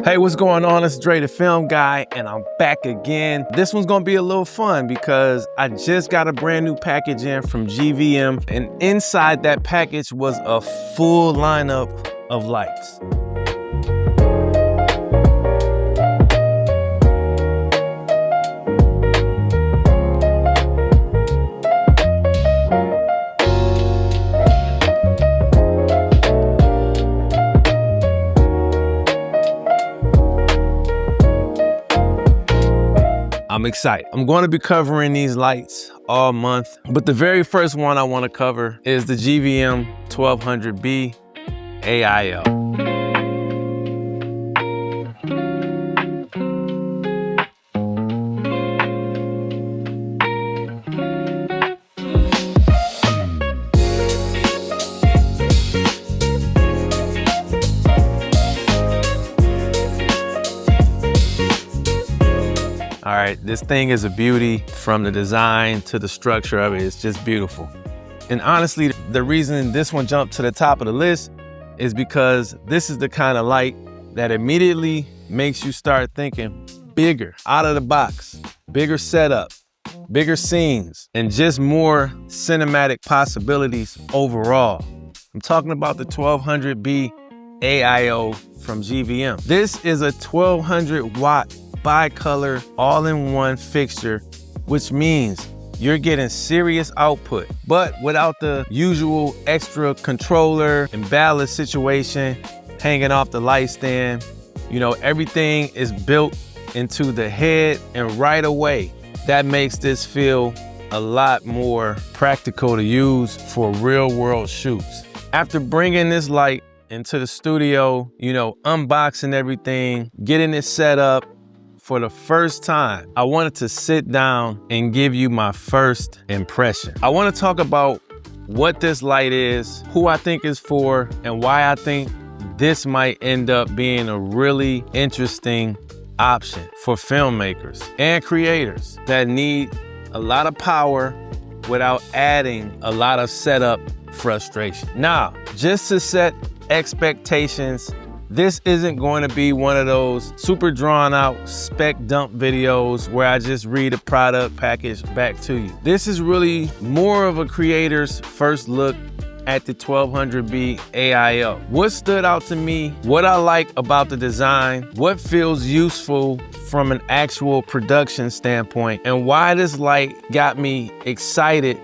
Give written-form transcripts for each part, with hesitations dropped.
Hey, what's going on? It's Dre the Film Guy, and I'm back again. This one's gonna be a little fun because I just got a brand new package in from GVM, and inside that package was a full lineup of lights. I'm excited. I'm going to be covering these lights all month, but the very first one I want to cover is the GVM 1200B AIO. All right, this thing is a beauty. From the design to the structure of it, it's just beautiful. And honestly, the reason this one jumped to the top of the list is because this is the kind of light that immediately makes you start thinking bigger, out of the box, bigger setup, bigger scenes, and just more cinematic possibilities overall. I'm talking about the 1200B AIO from GVM. This is a 1200 watt bi-color all-in-one fixture, which means you're getting serious output, but without the usual extra controller and ballast situation hanging off the light stand. You know, everything is built into the head, and right away, that makes this feel a lot more practical to use for real-world shoots. After bringing this light into the studio, you know, unboxing everything, getting it set up, for the first time, I wanted to sit down and give you my first impression. I want to talk about what this light is, who I think it's for, and why I think this might end up being a really interesting option for filmmakers and creators that need a lot of power without adding a lot of setup frustration. Now, just to set expectations, this isn't going to be one of those super drawn out spec dump videos where I just read a product package back to you. This is really more of a creator's first look at the 1200B AIO. What stood out to me, what I like about the design, what feels useful from an actual production standpoint, and why this light got me excited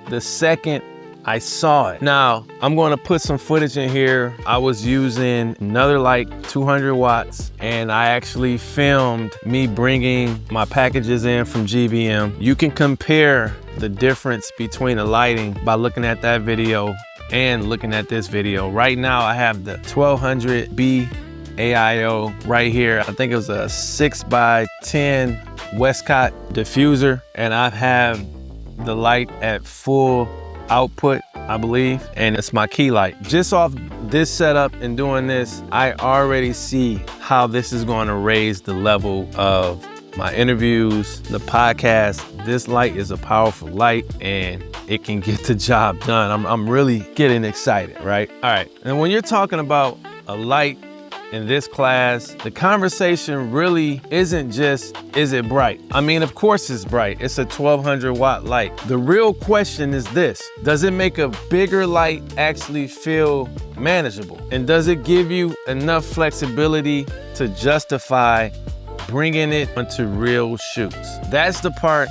the second I saw it. Now, I'm going to put some footage in here. I was using another light, 200 watts, and I actually filmed me bringing my packages in from GVM. You can compare the difference between the lighting by looking at that video and looking at this video. Right now, I have the 1200B AIO right here. I think it was a 6x10 Westcott diffuser, and I have the light at full output, I believe, and it's my key light. Just off this setup and doing this, I already see how this is going to raise the level of my interviews, the podcast. This light is a powerful light and it can get the job done. I'm really getting excited, right? All right, and when you're talking about a light in this class, the conversation really isn't just, is it bright? I mean, of course it's bright. It's a 1200 watt light. The real question is this: does it make a bigger light actually feel manageable? And does it give you enough flexibility to justify bringing it onto real shoots? That's the part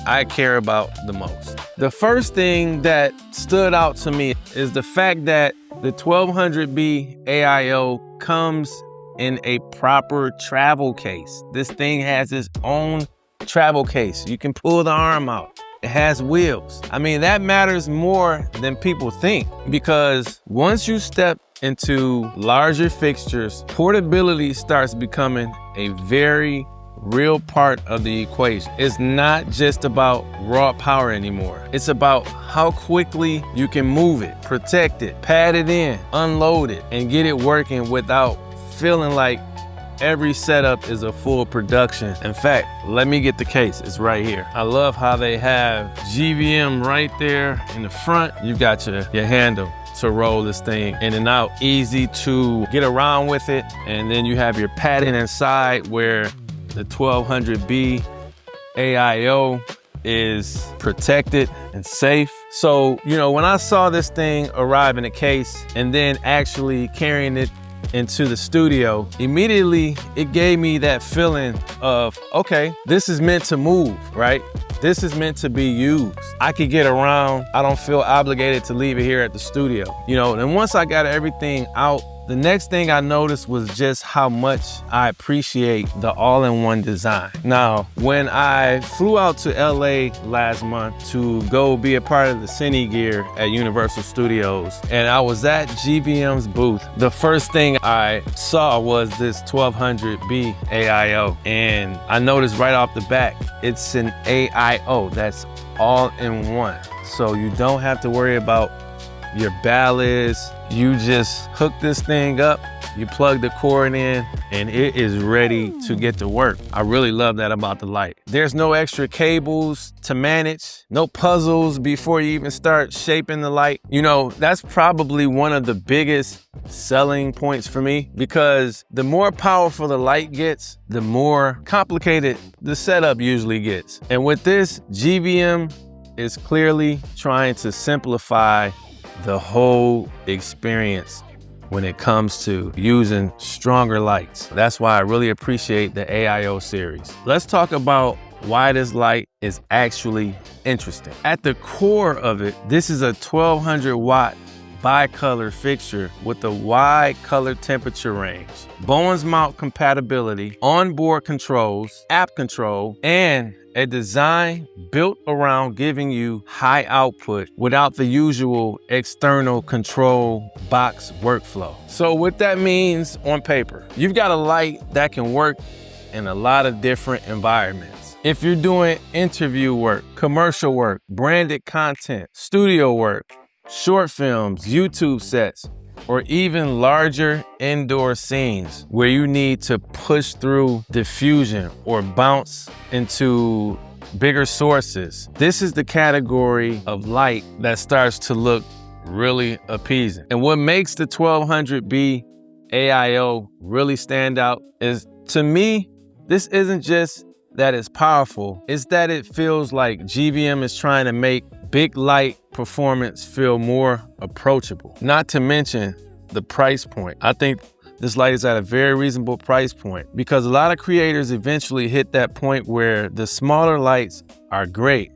I care about the most. The first thing that stood out to me is the fact that the 1200B AIO comes in a proper travel case. This thing has its own travel case. You can pull the arm out. It has wheels. I mean, that matters more than people think, because once you step into larger fixtures, portability starts becoming a very real part of the equation. It's not just about raw power anymore. It's about how quickly you can move it, protect it, pad it in, unload it, and get it working without feeling like every setup is a full production. In fact, let me get the case. It's right here. I love how they have GVM right there in the front. You got your handle. to roll this thing in and out, easy to get around with it. And then you have your padding inside where the 1200B AIO is protected and safe. So, you know, when I saw this thing arrive in a case and then actually carrying it into the studio, immediately it gave me that feeling of, okay, this is meant to move, right? This is meant to be used. I could get around. I don't feel obligated to leave it here at the studio. You know, and once I got everything out, the next thing I noticed was just how much I appreciate the all-in-one design. Now, when I flew out to LA last month to go be a part of the Cine Gear at Universal Studios, and I was at GVM's booth, the first thing I saw was this 1200B AIO. And I noticed right off the bat, it's an AIO, that's all in one. So you don't have to worry about your ballasts. You just hook this thing up, you plug the cord in, and it is ready to get to work. I really love that about the light. There's no extra cables to manage, no puzzles before you even start shaping the light. You know, that's probably one of the biggest selling points for me, because the more powerful the light gets, the more complicated the setup usually gets. And with this, GVM is clearly trying to simplify the whole experience when it comes to using stronger lights. That's why I really appreciate the AIO series. Let's talk about why this light is actually interesting. At the core of it, this is a 1200 watt bicolor fixture with a wide color temperature range, Bowens mount compatibility, onboard controls, app control, and a design built around giving you high output without the usual external control box workflow. So what that means on paper, you've got a light that can work in a lot of different environments. If you're doing interview work, commercial work, branded content, studio work, short films, YouTube sets, or even larger indoor scenes where you need to push through diffusion or bounce into bigger sources. This is the category of light that starts to look really appeasing. And what makes the 1200B AIO really stand out is, to me, this isn't just that it's powerful, it's that it feels like GVM is trying to make big light performance feel more approachable. Not to mention the price point. I think this light is at a very reasonable price point, because a lot of creators eventually hit that point where the smaller lights are great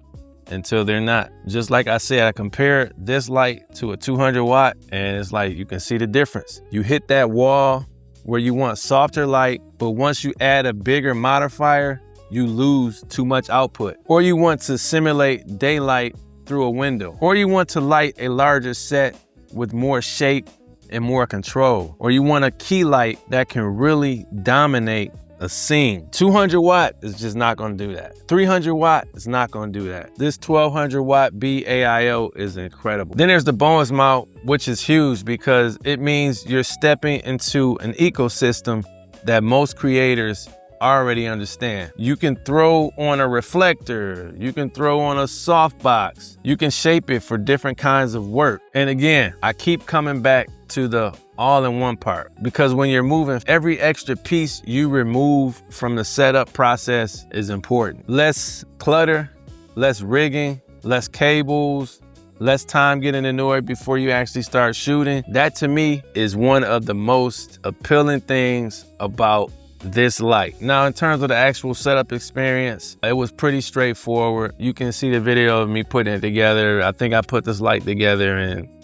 until they're not. Just like I said, I compare this light to a 200 watt and it's like you can see the difference. You hit that wall where you want softer light, but once you add a bigger modifier, you lose too much output. Or you want to simulate daylight through a window, or you want to light a larger set with more shape and more control, or you want a key light that can really dominate a scene. 200 watt is just not gonna do that. 300 watt is not gonna do that. This 1200 watt B AIO is incredible. Then there's the Bowens mount, which is huge because it means you're stepping into an ecosystem that most creators already understand. You can throw on a reflector, you can throw on a softbox, you can shape it for different kinds of work. And again, I keep coming back to the all-in-one part, because when you're moving, every extra piece you remove from the setup process is important. Less clutter, less rigging, less cables, less time getting annoyed before you actually start shooting. That to me is one of the most appealing things about this light. Now, in terms of the actual setup experience, it was pretty straightforward. You can see the video of me putting it together. I think I put this light together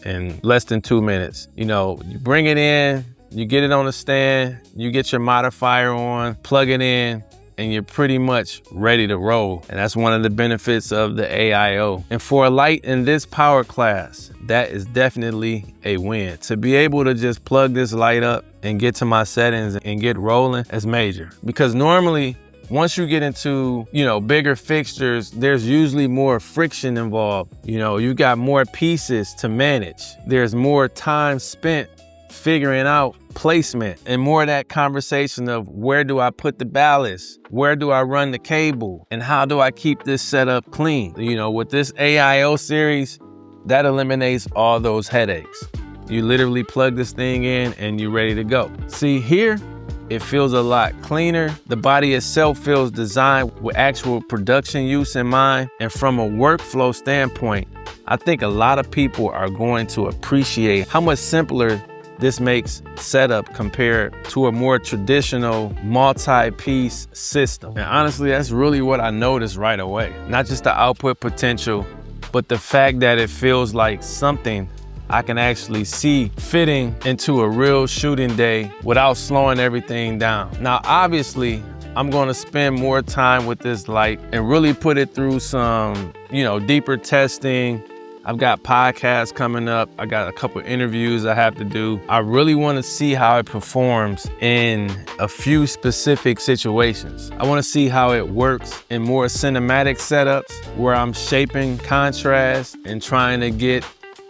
in less than 2 minutes. You know, you bring it in, you get it on a stand, you get your modifier on, plug it in, and you're pretty much ready to roll. And that's one of the benefits of the AIO. And for a light in this power class, that is definitely a win. To be able to just plug this light up and get to my settings and get rolling is major. Because normally, once you get into, bigger fixtures, there's usually more friction involved. You got more pieces to manage. There's more time spent figuring out placement and more of that conversation of where do I put the ballast? Where do I run the cable? And how do I keep this setup clean? With this AIO series, that eliminates all those headaches. You literally plug this thing in and you're ready to go. See here, it feels a lot cleaner. The body itself feels designed with actual production use in mind. And from a workflow standpoint, I think a lot of people are going to appreciate how much simpler this makes setup compared to a more traditional multi-piece system. And honestly, that's really what I noticed right away. Not just the output potential, but the fact that it feels like something I can actually see fitting into a real shooting day without slowing everything down. Now, obviously, I'm gonna spend more time with this light and really put it through some, deeper testing. I've got podcasts coming up. I got a couple interviews I have to do. I really want to see how it performs in a few specific situations. I want to see how it works in more cinematic setups where I'm shaping contrast and trying to get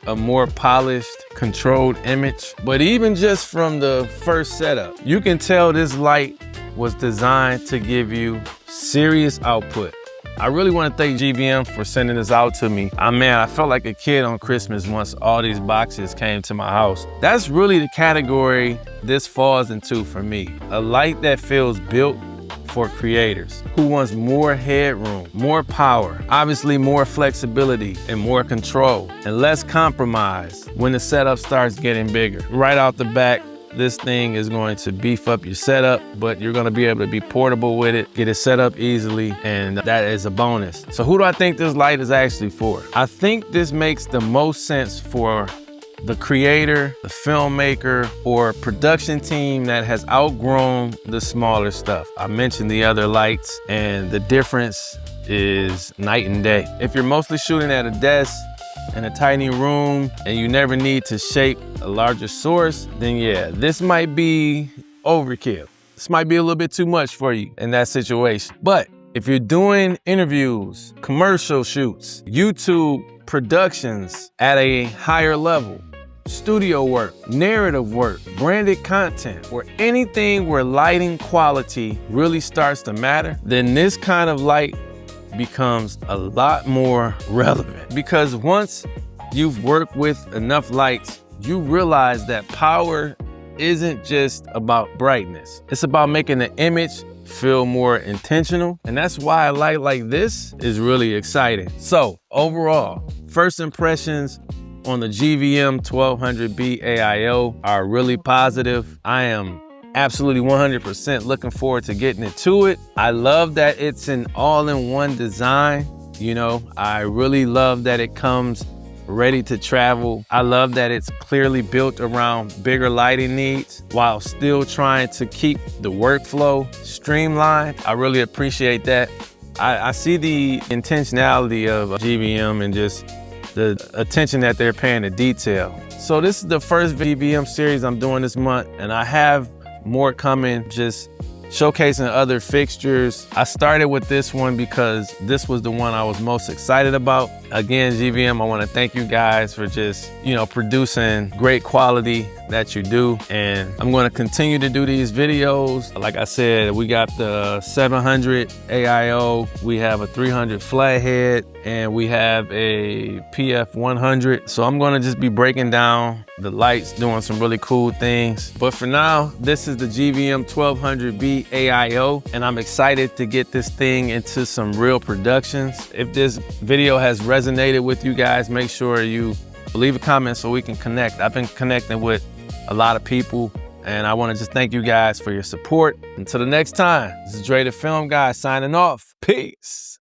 a more polished, controlled image. But even just from the first setup, you can tell this light was designed to give you serious output. I really want to thank GVM for sending this out to me. I felt like a kid on Christmas once all these boxes came to my house. That's really the category this falls into for me. A light that feels built for creators who wants more headroom, more power, obviously more flexibility and more control and less compromise when the setup starts getting bigger. Right out the back, this thing is going to beef up your setup, but you're gonna be able to be portable with it, get it set up easily, and that is a bonus. So who do I think this light is actually for? I think this makes the most sense for the creator, the filmmaker, or production team that has outgrown the smaller stuff. I mentioned the other lights, and the difference is night and day. If you're mostly shooting at a desk, in a tiny room, and you never need to shape a larger source, then yeah, this might be overkill. This might be a little bit too much for you in that situation. But if you're doing interviews, commercial shoots, YouTube productions at a higher level, studio work, narrative work, branded content, or anything where lighting quality really starts to matter, then this kind of light becomes a lot more relevant. Because once you've worked with enough lights, you realize that power isn't just about brightness. It's about making the image feel more intentional. And that's why a light like this is really exciting. So overall, first impressions on the GVM 1200B AIO are really positive. I am absolutely 100% looking forward to getting into it. I love that it's an all-in-one design. I really love that it comes ready to travel. I love that it's clearly built around bigger lighting needs while still trying to keep the workflow streamlined. I really appreciate that. I see the intentionality of GVM and just the attention that they're paying to detail. So this is the first GVM series I'm doing this month, and I have more coming, just showcasing other fixtures. I started with this one because this was the one I was most excited about. Again, GVM, I want to thank you guys for just, producing great quality that you do. And I'm going to continue to do these videos. Like I said, we got the 700 AIO, we have a 300 flathead, and we have a PF 100. So I'm going to just be breaking down the lights, doing some really cool things. But for now, this is the GVM 1200B AIO, and I'm excited to get this thing into some real productions. If this video has resonated with you guys, make sure you leave a comment so we can connect. I've been connecting with a lot of people, and I want to just thank you guys for your support. Until the next time, this is Dre the Film Guy signing off. Peace.